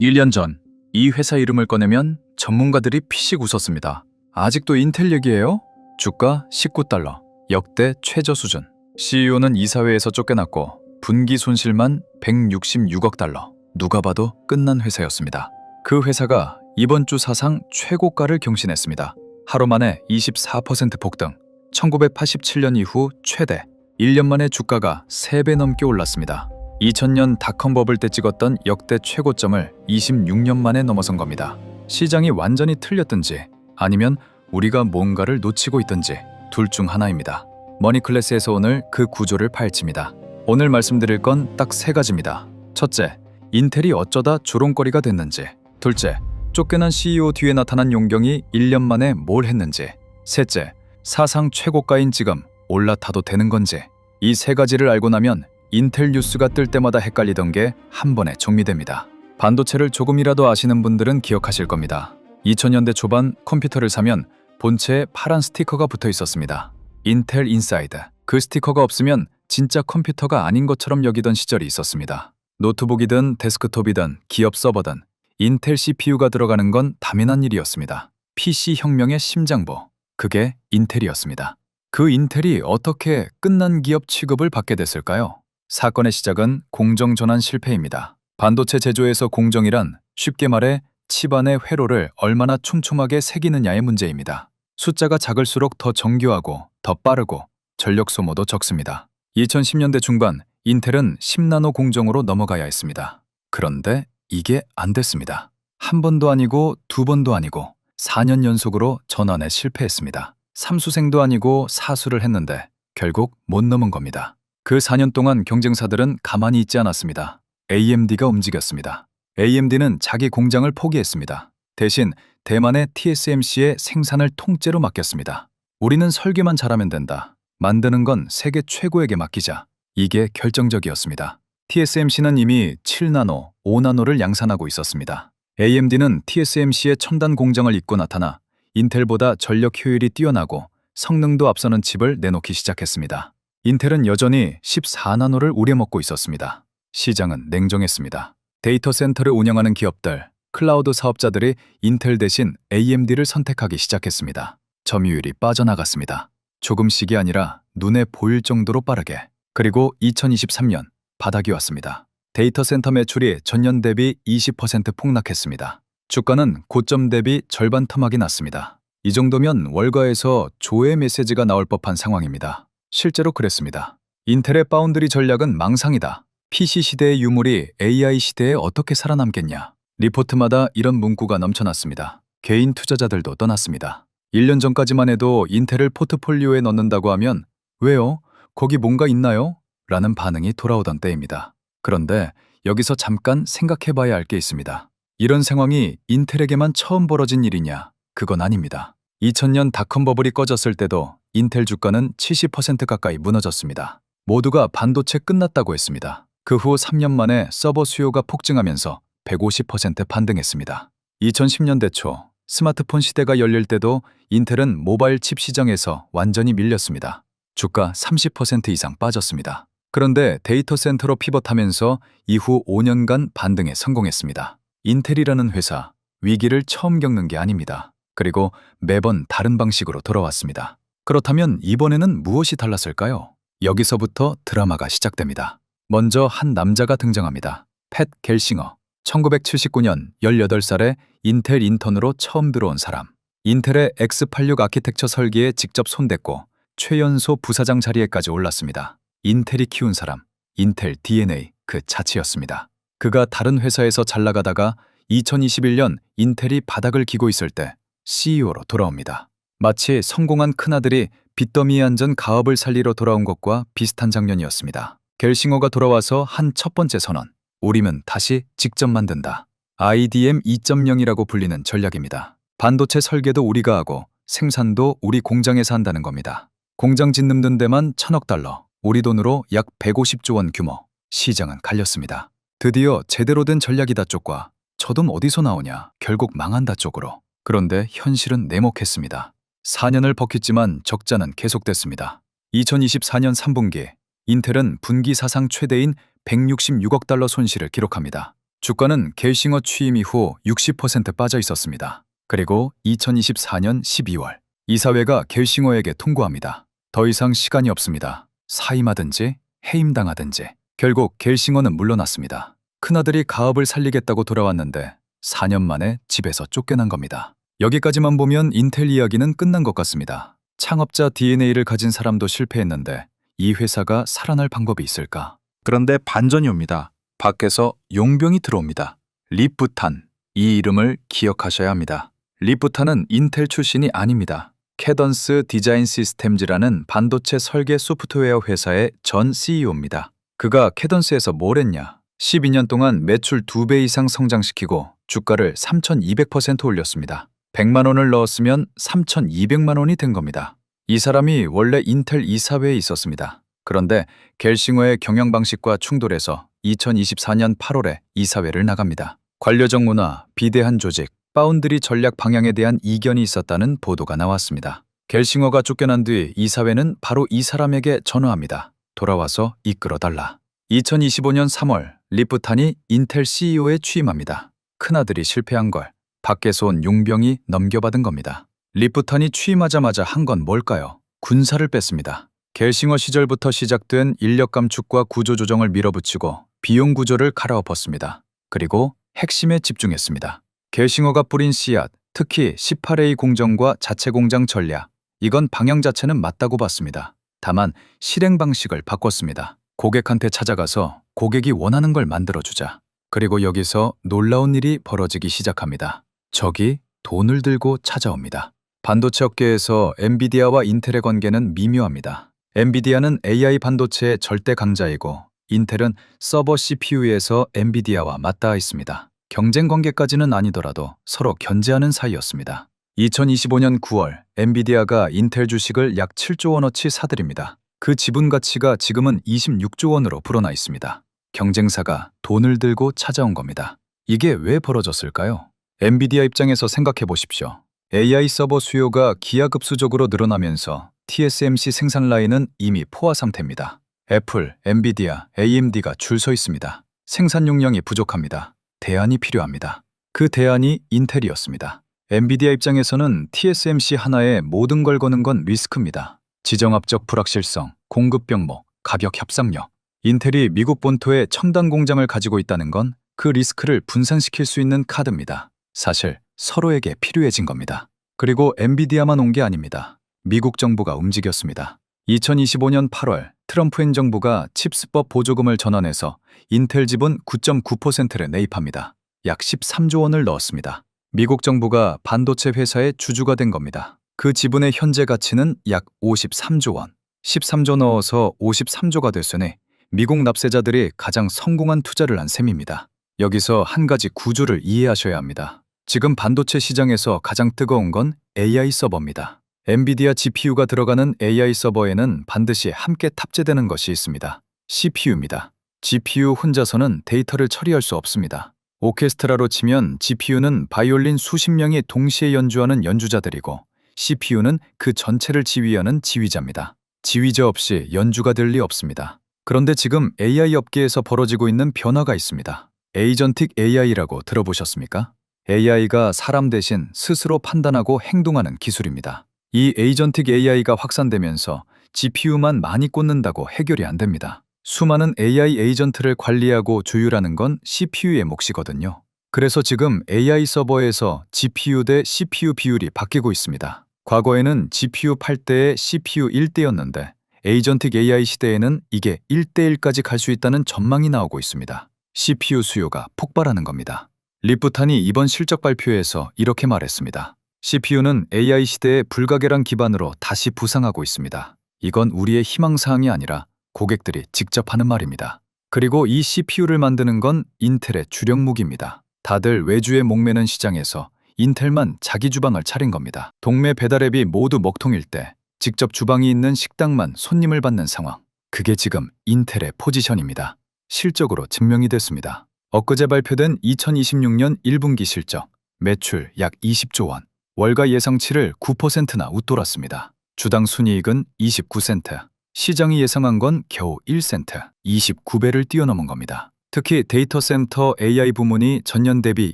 1년 전 이 회사 이름을 꺼내면 전문가들이 피식 웃었습니다. 아직도 인텔 얘기예요? 주가 19달러, 역대 최저 수준. CEO는 이사회에서 쫓겨났고 분기 손실만 166억 달러. 누가 봐도 끝난 회사였습니다. 그 회사가 이번 주 사상 최고가를 경신했습니다. 하루 만에 24% 폭등. 1987년 이후 최대. 1년 만에 주가가 3배 넘게 올랐습니다. 2000년 닷컴 버블 때 찍었던 역대 최고점을 26년 만에 넘어선 겁니다. 시장이 완전히 틀렸든지 아니면 우리가 뭔가를 놓치고 있든지 둘 중 하나입니다. 머니클래스에서 오늘 그 구조를 파헤칩니다. 오늘 말씀드릴 건 딱 3가지입니다. 첫째, 인텔이 어쩌다 조롱거리가 됐는지. 둘째, 쫓겨난 CEO 뒤에 나타난 용경이 1년 만에 뭘 했는지. 셋째, 사상 최고가인 지금 올라타도 되는 건지. 이 3가지를 알고 나면 인텔 뉴스가 뜰 때마다 헷갈리던 게 한 번에 정리됩니다. 반도체를 조금이라도 아시는 분들은 기억하실 겁니다. 2000년대 초반 컴퓨터를 사면 본체에 파란 스티커가 붙어 있었습니다. 인텔 인사이드. 그 스티커가 없으면 진짜 컴퓨터가 아닌 것처럼 여기던 시절이 있었습니다. 노트북이든 데스크톱이든 기업 서버든 인텔 CPU가 들어가는 건 당연한 일이었습니다. PC 혁명의 심장부. 그게 인텔이었습니다. 그 인텔이 어떻게 끝난 기업 취급을 받게 됐을까요? 사건의 시작은 공정전환 실패입니다. 반도체 제조에서 공정이란 쉽게 말해 칩 안의 회로를 얼마나 촘촘하게 새기느냐의 문제입니다. 숫자가 작을수록 더 정교하고 더 빠르고 전력 소모도 적습니다. 2010년대 중반 인텔은 10나노 공정으로 넘어가야 했습니다. 그런데 이게 안 됐습니다. 한 번도 아니고 두 번도 아니고 4년 연속으로 전환에 실패했습니다. 삼수생도 아니고 사수를 했는데 결국 못 넘은 겁니다. 그 4년 동안 경쟁사들은 가만히 있지 않았습니다. AMD가 움직였습니다. AMD는 자기 공장을 포기했습니다. 대신 대만의 TSMC의 생산을 통째로 맡겼습니다. 우리는 설계만 잘하면 된다. 만드는 건 세계 최고에게 맡기자. 이게 결정적이었습니다. TSMC는 이미 7나노, 5나노를 양산하고 있었습니다. AMD는 TSMC의 첨단 공장을 잇고 나타나 인텔보다 전력 효율이 뛰어나고 성능도 앞서는 칩을 내놓기 시작했습니다. 인텔은 여전히 14나노를 우려먹고 있었습니다. 시장은 냉정했습니다. 데이터 센터를 운영하는 기업들, 클라우드 사업자들이 인텔 대신 AMD를 선택하기 시작했습니다. 점유율이 빠져나갔습니다. 조금씩이 아니라 눈에 보일 정도로 빠르게. 그리고 2023년 바닥이 왔습니다. 데이터 센터 매출이 전년 대비 20% 폭락했습니다. 주가는 고점 대비 절반 토막이 났습니다. 이 정도면 월가에서 조회 메시지가 나올 법한 상황입니다. 실제로 그랬습니다. 인텔의 파운드리 전략은 망상이다. PC 시대의 유물이 AI 시대에 어떻게 살아남겠냐. 리포트마다 이런 문구가 넘쳐났습니다. 개인 투자자들도 떠났습니다. 1년 전까지만 해도 인텔을 포트폴리오에 넣는다고 하면 왜요? 거기 뭔가 있나요? 라는 반응이 돌아오던 때입니다. 그런데 여기서 잠깐 생각해봐야 할 게 있습니다. 이런 상황이 인텔에게만 처음 벌어진 일이냐? 그건 아닙니다. 2000년 닷컴 버블이 꺼졌을 때도 인텔 주가는 70% 가까이 무너졌습니다. 모두가 반도체 끝났다고 했습니다. 그 후 3년 만에 서버 수요가 폭증하면서 150% 반등했습니다. 2010년대 초 스마트폰 시대가 열릴 때도 인텔은 모바일 칩 시장에서 완전히 밀렸습니다. 주가 30% 이상 빠졌습니다. 그런데 데이터 센터로 피벗하면서 이후 5년간 반등에 성공했습니다. 인텔이라는 회사, 위기를 처음 겪는 게 아닙니다. 그리고 매번 다른 방식으로 돌아왔습니다. 그렇다면 이번에는 무엇이 달랐을까요? 여기서부터 드라마가 시작됩니다. 먼저 한 남자가 등장합니다. 팻 겔싱어. 1979년 18살에 인텔 인턴으로 처음 들어온 사람. 인텔의 X86 아키텍처 설계에 직접 손댔고 최연소 부사장 자리에까지 올랐습니다. 인텔이 키운 사람, 인텔 DNA 그 자체였습니다. 그가 다른 회사에서 잘 나가다가 2021년 인텔이 바닥을 기고 있을 때 CEO로 돌아옵니다. 마치 성공한 큰아들이 빚더미에 앉은 가업을 살리러 돌아온 것과 비슷한 장면이었습니다. 겔싱어가 돌아와서 한 첫 번째 선언. 우리는 다시 직접 만든다. IDM 2.0이라고 불리는 전략입니다. 반도체 설계도 우리가 하고 생산도 우리 공장에서 한다는 겁니다. 공장 짓는 데만 1000억 달러, 우리 돈으로 약 150조 원 규모. 시장은 갈렸습니다. 드디어 제대로 된 전략이다 쪽과 저 돈 어디서 나오냐, 결국 망한다 쪽으로. 그런데 현실은 내목했습니다. 4년을 버텼지만 적자는 계속됐습니다. 2024년 3분기 인텔은 분기 사상 최대인 166억 달러 손실을 기록합니다. 주가는 겔싱어 취임 이후 60% 빠져 있었습니다. 그리고 2024년 12월 이사회가 겔싱어에게 통보합니다. 더 이상 시간이 없습니다. 사임하든지 해임당하든지. 결국 겔싱어는 물러났습니다. 큰아들이 가업을 살리겠다고 돌아왔는데 4년 만에 집에서 쫓겨난 겁니다. 여기까지만 보면 인텔 이야기는 끝난 것 같습니다. 창업자 DNA를 가진 사람도 실패했는데 이 회사가 살아날 방법이 있을까? 그런데 반전이 옵니다. 밖에서 용병이 들어옵니다. 리프탄. 이 이름을 기억하셔야 합니다. 리프탄은 인텔 출신이 아닙니다. 캐던스 디자인 시스템즈라는 반도체 설계 소프트웨어 회사의 전 CEO입니다. 그가 캐던스에서 뭘 했냐? 12년 동안 매출 2배 이상 성장시키고 주가를 3,200% 올렸습니다. 100만 원을 넣었으면 3,200만 원이 된 겁니다. 이 사람이 원래 인텔 이사회에 있었습니다. 그런데 겔싱어의 경영 방식과 충돌해서 2024년 8월에 이사회를 나갑니다. 관료적 문화, 비대한 조직, 파운드리 전략 방향에 대한 이견이 있었다는 보도가 나왔습니다. 겔싱어가 쫓겨난 뒤 이사회는 바로 이 사람에게 전화합니다. 돌아와서 이끌어달라. 2025년 3월 리프탄이 인텔 CEO에 취임합니다. 큰아들이 실패한 걸 밖에서 온 용병이 넘겨받은 겁니다. 리프탄이 취임하자마자 한 건 뭘까요? 군사를 뺐습니다. 겔싱어 시절부터 시작된 인력 감축과 구조 조정을 밀어붙이고 비용 구조를 갈아엎었습니다. 그리고 핵심에 집중했습니다. 겔싱어가 뿌린 씨앗, 특히 18A 공정과 자체 공장 전략, 이건 방향 자체는 맞다고 봤습니다. 다만 실행 방식을 바꿨습니다. 고객한테 찾아가서 고객이 원하는 걸 만들어주자. 그리고 여기서 놀라운 일이 벌어지기 시작합니다. 적이 돈을 들고 찾아옵니다. 반도체 업계에서 엔비디아와 인텔의 관계는 미묘합니다. 엔비디아는 AI 반도체의 절대 강자이고 인텔은 서버 CPU에서 엔비디아와 맞닿아 있습니다. 경쟁 관계까지는 아니더라도 서로 견제하는 사이였습니다. 2025년 9월 엔비디아가 인텔 주식을 약 7조 원어치 사들입니다. 그 지분 가치가 지금은 26조 원으로 불어나 있습니다. 경쟁사가 돈을 들고 찾아온 겁니다. 이게 왜 벌어졌을까요? 엔비디아 입장에서 생각해 보십시오. AI 서버 수요가 기하급수적으로 늘어나면서 TSMC 생산 라인은 이미 포화 상태입니다. 애플, 엔비디아, AMD가 줄 서 있습니다. 생산 용량이 부족합니다. 대안이 필요합니다. 그 대안이 인텔이었습니다. 엔비디아 입장에서는 TSMC 하나에 모든 걸 거는 건 리스크입니다. 지정학적 불확실성, 공급 병목, 가격 협상력. 인텔이 미국 본토에 첨단 공장을 가지고 있다는 건 그 리스크를 분산시킬 수 있는 카드입니다. 사실 서로에게 필요해진 겁니다. 그리고 엔비디아만 온 게 아닙니다. 미국 정부가 움직였습니다. 2025년 8월 트럼프 행정부가 칩스법 보조금을 전환해서 인텔 지분 9.9%를 내입합니다. 약 13조 원을 넣었습니다. 미국 정부가 반도체 회사의 주주가 된 겁니다. 그 지분의 현재 가치는 약 53조 원. 13조 넣어서 53조가 됐으니 미국 납세자들이 가장 성공한 투자를 한 셈입니다. 여기서 한 가지 구조를 이해하셔야 합니다. 지금 반도체 시장에서 가장 뜨거운 건 AI 서버입니다. 엔비디아 GPU가 들어가는 AI 서버에는 반드시 함께 탑재되는 것이 있습니다. CPU입니다. GPU 혼자서는 데이터를 처리할 수 없습니다. 오케스트라로 치면 GPU는 바이올린 수십 명이 동시에 연주하는 연주자들이고 CPU는 그 전체를 지휘하는 지휘자입니다. 지휘자 없이 연주가 될 리 없습니다. 그런데 지금 AI 업계에서 벌어지고 있는 변화가 있습니다. 에이전틱 AI라고 들어보셨습니까? AI가 사람 대신 스스로 판단하고 행동하는 기술입니다. 이 에이전틱 AI가 확산되면서 GPU만 많이 꽂는다고 해결이 안 됩니다. 수많은 AI 에이전트를 관리하고 조율하는 건 CPU의 몫이거든요. 그래서 지금 AI 서버에서 GPU 대 CPU 비율이 바뀌고 있습니다. 과거에는 GPU 8대에 CPU 1대였는데 에이전틱 AI 시대에는 이게 1대1까지 갈 수 있다는 전망이 나오고 있습니다. CPU 수요가 폭발하는 겁니다. 리프탄이 이번 실적 발표에서 이렇게 말했습니다. CPU는 AI 시대의 불가결한 기반으로 다시 부상하고 있습니다. 이건 우리의 희망사항이 아니라 고객들이 직접 하는 말입니다. 그리고 이 CPU를 만드는 건 인텔의 주력 무기입니다. 다들 외주에 목매는 시장에서 인텔만 자기 주방을 차린 겁니다. 동네 배달앱이 모두 먹통일 때 직접 주방이 있는 식당만 손님을 받는 상황. 그게 지금 인텔의 포지션입니다. 실적으로 증명이 됐습니다. 엊그제 발표된 2026년 1분기 실적, 매출 약 20조 원, 월가 예상치를 9%나 웃돌았습니다. 주당 순이익은 29센트, 시장이 예상한 건 겨우 1센트, 29배를 뛰어넘은 겁니다. 특히 데이터 센터 AI 부문이 전년 대비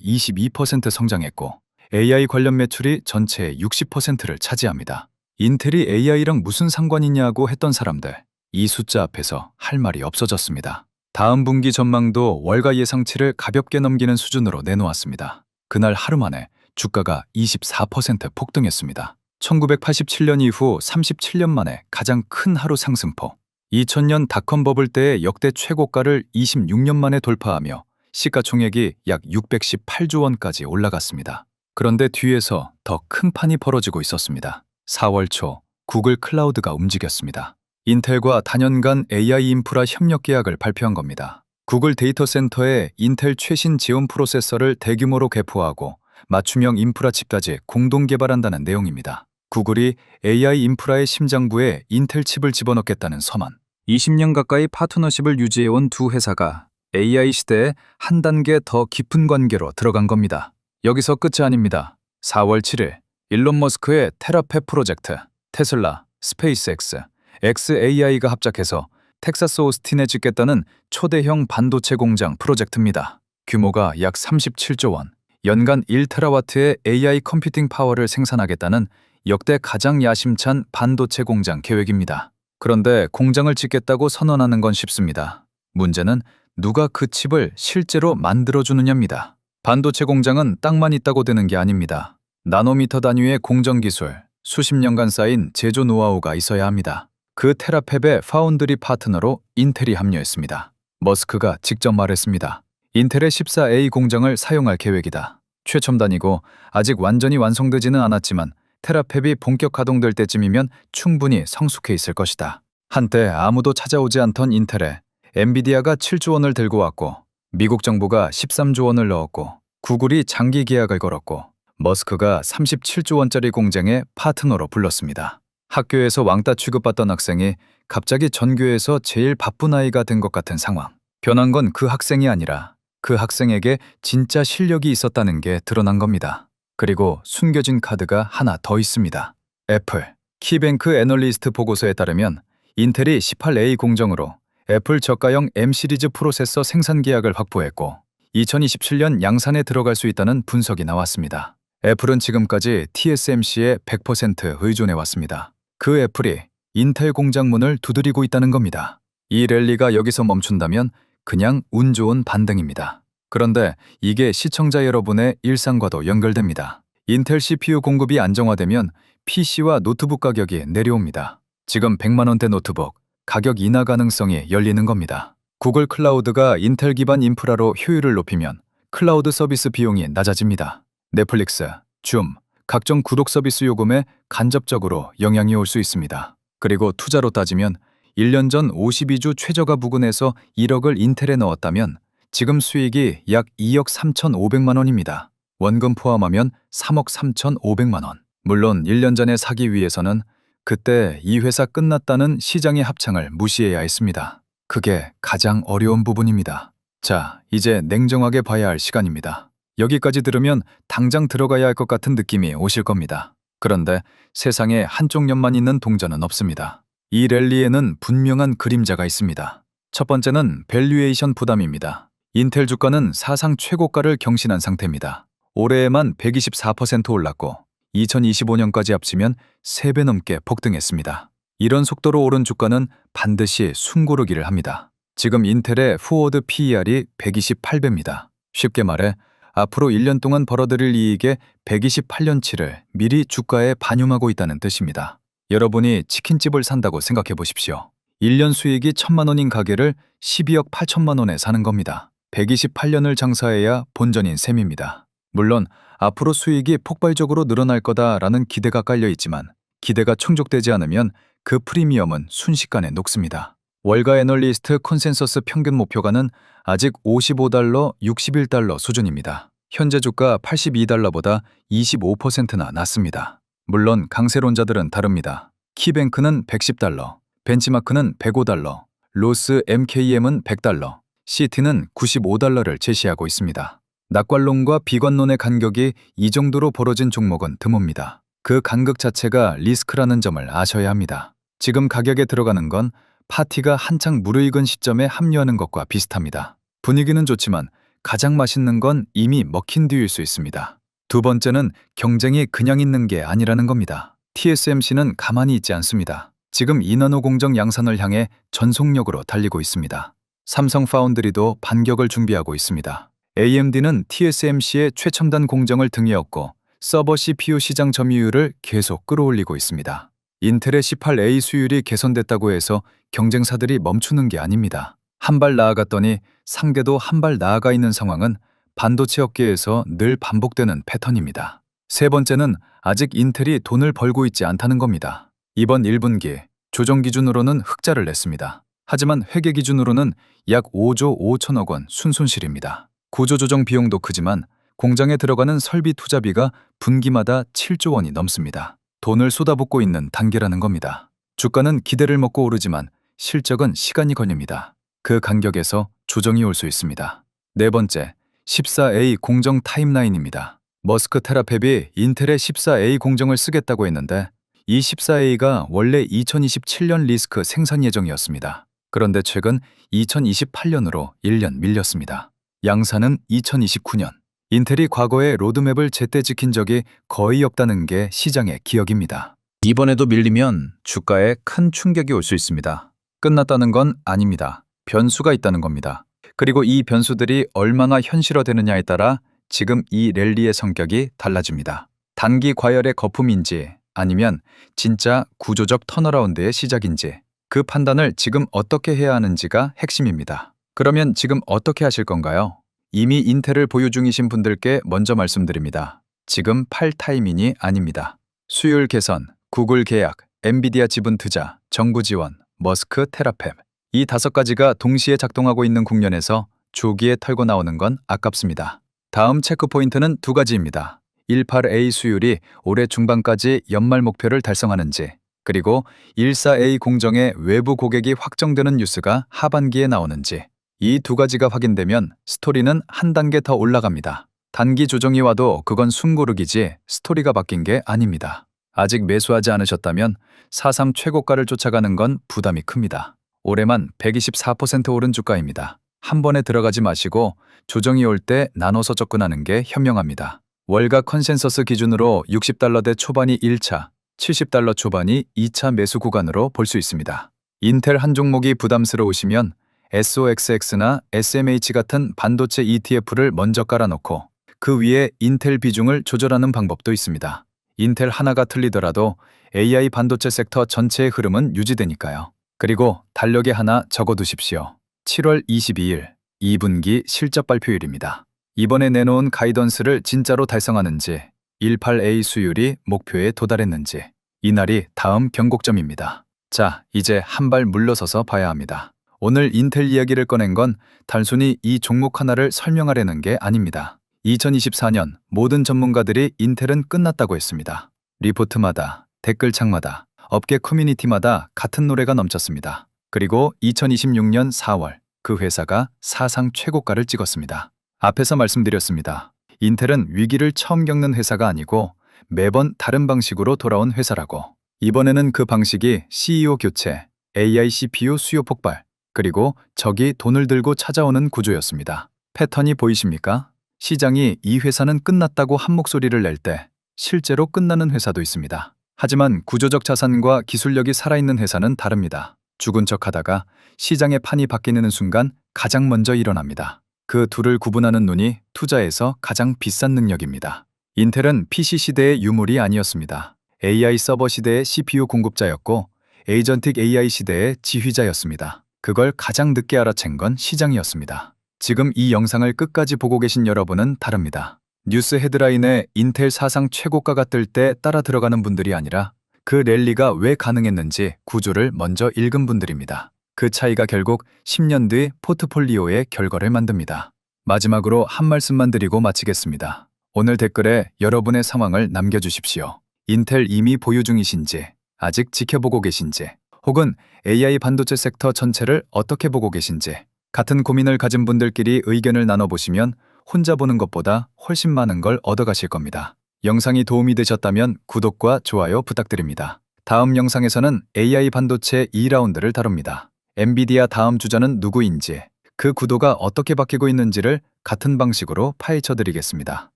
22% 성장했고 AI 관련 매출이 전체의 60%를 차지합니다. 인텔이 AI랑 무슨 상관이냐고 했던 사람들, 이 숫자 앞에서 할 말이 없어졌습니다. 다음 분기 전망도 월가 예상치를 가볍게 넘기는 수준으로 내놓았습니다. 그날 하루 만에 주가가 24% 폭등했습니다. 1987년 이후 37년 만에 가장 큰 하루 상승폭. 2000년 닷컴 버블 때의 역대 최고가를 26년 만에 돌파하며 시가총액이 약 618조 원까지 올라갔습니다. 그런데 뒤에서 더 큰 판이 벌어지고 있었습니다. 4월 초 구글 클라우드가 움직였습니다. 인텔과 단연간 AI 인프라 협력 계약을 발표한 겁니다. 구글 데이터 센터에 인텔 최신 지원 프로세서를 대규모로 개포하고 맞춤형 인프라 칩까지 공동 개발한다는 내용입니다. 구글이 AI 인프라의 심장부에 인텔 칩을 집어넣겠다는 선언. 20년 가까이 파트너십을 유지해온 두 회사가 AI 시대에 한 단계 더 깊은 관계로 들어간 겁니다. 여기서 끝이 아닙니다. 4월 7일 일론 머스크의 테라페 프로젝트, 테슬라, 스페이스X, xAI가 합작해서 텍사스 오스틴에 짓겠다는 초대형 반도체 공장 프로젝트입니다. 규모가 약 37조 원, 연간 1테라와트의 AI 컴퓨팅 파워를 생산하겠다는 역대 가장 야심찬 반도체 공장 계획입니다. 그런데 공장을 짓겠다고 선언하는 건 쉽습니다. 문제는 누가 그 칩을 실제로 만들어주느냐입니다. 반도체 공장은 땅만 있다고 되는 게 아닙니다. 나노미터 단위의 공정 기술, 수십 년간 쌓인 제조 노하우가 있어야 합니다. 그 테라팹의 파운드리 파트너로 인텔이 합류했습니다. 머스크가 직접 말했습니다. 인텔의 14A 공장을 사용할 계획이다. 최첨단이고 아직 완전히 완성되지는 않았지만 테라팹이 본격 가동될 때쯤이면 충분히 성숙해 있을 것이다. 한때 아무도 찾아오지 않던 인텔에 엔비디아가 7조 원을 들고 왔고 미국 정부가 13조 원을 넣었고 구글이 장기 계약을 걸었고 머스크가 37조 원짜리 공장에 파트너로 불렀습니다. 학교에서 왕따 취급받던 학생이 갑자기 전교에서 제일 바쁜 아이가 된 것 같은 상황. 변한 건 그 학생이 아니라 그 학생에게 진짜 실력이 있었다는 게 드러난 겁니다. 그리고 숨겨진 카드가 하나 더 있습니다. 애플. 키뱅크 애널리스트 보고서에 따르면 인텔이 18A 공정으로 애플 저가형 M 시리즈 프로세서 생산 계약을 확보했고 2027년 양산에 들어갈 수 있다는 분석이 나왔습니다. 애플은 지금까지 TSMC에 100% 의존해왔습니다. 그 애플이 인텔 공장 문을 두드리고 있다는 겁니다. 이 랠리가 여기서 멈춘다면 그냥 운 좋은 반등입니다. 그런데 이게 시청자 여러분의 일상과도 연결됩니다. 인텔 CPU 공급이 안정화되면 PC와 노트북 가격이 내려옵니다. 지금 100만 원대 노트북, 가격 인하 가능성이 열리는 겁니다. 구글 클라우드가 인텔 기반 인프라로 효율을 높이면 클라우드 서비스 비용이 낮아집니다. 넷플릭스, 줌, 각종 구독 서비스 요금에 간접적으로 영향이 올 수 있습니다. 그리고 투자로 따지면 1년 전 52주 최저가 부근에서 1억을 인텔에 넣었다면 지금 수익이 약 2억 3,500만 원입니다. 원금 포함하면 3억 3,500만 원. 물론 1년 전에 사기 위해서는 그때 이 회사 끝났다는 시장의 합창을 무시해야 했습니다. 그게 가장 어려운 부분입니다. 자, 이제 냉정하게 봐야 할 시간입니다. 여기까지 들으면 당장 들어가야 할 것 같은 느낌이 오실 겁니다. 그런데 세상에 한쪽 면만 있는 동전은 없습니다. 이 랠리에는 분명한 그림자가 있습니다. 첫 번째는 밸류에이션 부담입니다. 인텔 주가는 사상 최고가를 경신한 상태입니다. 올해에만 124% 올랐고 2025년까지 합치면 3배 넘게 폭등했습니다. 이런 속도로 오른 주가는 반드시 숨고르기를 합니다. 지금 인텔의 포워드 PER이 128배입니다. 쉽게 말해 앞으로 1년 동안 벌어들일 이익의 128년치를 미리 주가에 반영하고 있다는 뜻입니다. 여러분이 치킨집을 산다고 생각해 보십시오. 1년 수익이 1,000만 원인 가게를 12억 8천만 원에 사는 겁니다. 128년을 장사해야 본전인 셈입니다. 물론 앞으로 수익이 폭발적으로 늘어날 거다라는 기대가 깔려 있지만 기대가 충족되지 않으면 그 프리미엄은 순식간에 녹습니다. 월가 애널리스트 컨센서스 평균 목표가는 아직 55달러, 61달러 수준입니다. 현재 주가 82달러보다 25%나 낮습니다. 물론 강세론자들은 다릅니다. 키뱅크는 110달러, 벤치마크는 105달러, 로스 MKM은 100달러, CT는 95달러를 제시하고 있습니다. 낙관론과 비관론의 간격이 이 정도로 벌어진 종목은 드뭅니다. 그 간극 자체가 리스크라는 점을 아셔야 합니다. 지금 가격에 들어가는 건 파티가 한창 무르익은 시점에 합류하는 것과 비슷합니다. 분위기는 좋지만 가장 맛있는 건 이미 먹힌 뒤일 수 있습니다. 두 번째는 경쟁이 그냥 있는 게 아니라는 겁니다. TSMC는 가만히 있지 않습니다. 지금 2나노 공정 양산을 향해 전속력으로 달리고 있습니다. 삼성 파운드리도 반격을 준비하고 있습니다. AMD는 TSMC의 최첨단 공정을 등에 업고 서버 CPU 시장 점유율을 계속 끌어올리고 있습니다. 인텔의 18A 수율이 개선됐다고 해서 경쟁사들이 멈추는 게 아닙니다. 한 발 나아갔더니 상대도 한 발 나아가 있는 상황은 반도체 업계에서 늘 반복되는 패턴입니다. 세 번째는 아직 인텔이 돈을 벌고 있지 않다는 겁니다. 이번 1분기 조정 기준으로는 흑자를 냈습니다. 하지만 회계 기준으로는 약 5조 5천억 원 순손실입니다. 구조조정 비용도 크지만 공장에 들어가는 설비 투자비가 분기마다 7조 원이 넘습니다. 돈을 쏟아붓고 있는 단계라는 겁니다. 주가는 기대를 먹고 오르지만 실적은 시간이 걸립니다. 그 간격에서 조정이 올 수 있습니다. 네 번째, 14A 공정 타임라인입니다. 머스크 테라팹이 인텔의 14A 공정을 쓰겠다고 했는데 이 14A가 원래 2027년 리스크 생산 예정이었습니다. 그런데 최근 2028년으로 1년 밀렸습니다. 양산은 2029년. 인텔이 과거에 로드맵을 제때 지킨 적이 거의 없다는 게 시장의 기억입니다. 이번에도 밀리면 주가에 큰 충격이 올 수 있습니다. 끝났다는 건 아닙니다. 변수가 있다는 겁니다. 그리고 이 변수들이 얼마나 현실화되느냐에 따라 지금 이 랠리의 성격이 달라집니다. 단기 과열의 거품인지 아니면 진짜 구조적 턴어라운드의 시작인지 그 판단을 지금 어떻게 해야 하는지가 핵심입니다. 그러면 지금 어떻게 하실 건가요? 이미 인텔을 보유 중이신 분들께 먼저 말씀드립니다. 지금 팔 타이밍이 아닙니다. 수율 개선, 구글 계약, 엔비디아 지분 투자, 정부 지원, 머스크 테라팹 이 5가지가 동시에 작동하고 있는 국면에서 조기에 털고 나오는 건 아깝습니다. 다음 체크 포인트는 2가지입니다. 18A 수율이 올해 중반까지 연말 목표를 달성하는지 그리고 14A 공정의 외부 고객이 확정되는 뉴스가 하반기에 나오는지 이 2가지가 확인되면 스토리는 한 단계 더 올라갑니다. 단기 조정이 와도 그건 숨고르기지 스토리가 바뀐 게 아닙니다. 아직 매수하지 않으셨다면 4.3 최고가를 쫓아가는 건 부담이 큽니다. 올해만 124% 오른 주가입니다. 한 번에 들어가지 마시고 조정이 올 때 나눠서 접근하는 게 현명합니다. 월가 컨센서스 기준으로 $60대 초반이 1차, $70 초반이 2차 매수 구간으로 볼 수 있습니다. 인텔 한 종목이 부담스러우시면 SOXX나 SMH 같은 반도체 ETF를 먼저 깔아놓고 그 위에 인텔 비중을 조절하는 방법도 있습니다. 인텔 하나가 틀리더라도 AI 반도체 섹터 전체의 흐름은 유지되니까요. 그리고 달력에 하나 적어두십시오. 7월 22일 2분기 실적 발표일입니다. 이번에 내놓은 가이던스를 진짜로 달성하는지 18A 수율이 목표에 도달했는지 이날이 다음 경곡점입니다. 자, 이제 한 발 물러서서 봐야 합니다. 오늘 인텔 이야기를 꺼낸 건 단순히 이 종목 하나를 설명하려는 게 아닙니다. 2024년 모든 전문가들이 인텔은 끝났다고 했습니다. 리포트마다, 댓글창마다, 업계 커뮤니티마다 같은 노래가 넘쳤습니다. 그리고 2026년 4월 그 회사가 사상 최고가를 찍었습니다. 앞에서 말씀드렸습니다. 인텔은 위기를 처음 겪는 회사가 아니고 매번 다른 방식으로 돌아온 회사라고. 이번에는 그 방식이 CEO 교체, AI CPU 수요 폭발, 그리고 적이 돈을 들고 찾아오는 구조였습니다. 패턴이 보이십니까? 시장이 이 회사는 끝났다고 한 목소리를 낼 때 실제로 끝나는 회사도 있습니다. 하지만 구조적 자산과 기술력이 살아있는 회사는 다릅니다. 죽은 척 하다가 시장의 판이 바뀌는 순간 가장 먼저 일어납니다. 그 둘을 구분하는 눈이 투자에서 가장 비싼 능력입니다. 인텔은 PC 시대의 유물이 아니었습니다. AI 서버 시대의 CPU 공급자였고 에이전틱 AI 시대의 지휘자였습니다. 그걸 가장 늦게 알아챈 건 시장이었습니다. 지금 이 영상을 끝까지 보고 계신 여러분은 다릅니다. 뉴스 헤드라인에 인텔 사상 최고가가 뜰 때 따라 들어가는 분들이 아니라 그 랠리가 왜 가능했는지 구조를 먼저 읽은 분들입니다. 그 차이가 결국 10년 뒤 포트폴리오의 결과를 만듭니다. 마지막으로 한 말씀만 드리고 마치겠습니다. 오늘 댓글에 여러분의 상황을 남겨주십시오. 인텔 이미 보유 중이신지, 아직 지켜보고 계신지, 혹은 AI 반도체 섹터 전체를 어떻게 보고 계신지, 같은 고민을 가진 분들끼리 의견을 나눠보시면 혼자 보는 것보다 훨씬 많은 걸 얻어가실 겁니다. 영상이 도움이 되셨다면 구독과 좋아요 부탁드립니다. 다음 영상에서는 AI 반도체 2라운드를 다룹니다. 엔비디아 다음 주자는 누구인지, 그 구도가 어떻게 바뀌고 있는지를 같은 방식으로 파헤쳐 드리겠습니다.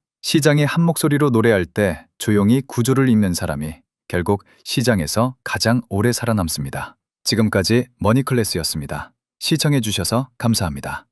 시장이 한 목소리로 노래할 때 조용히 구조를 읽는 사람이 결국 시장에서 가장 오래 살아남습니다. 지금까지 머니클래스였습니다. 시청해 주셔서 감사합니다.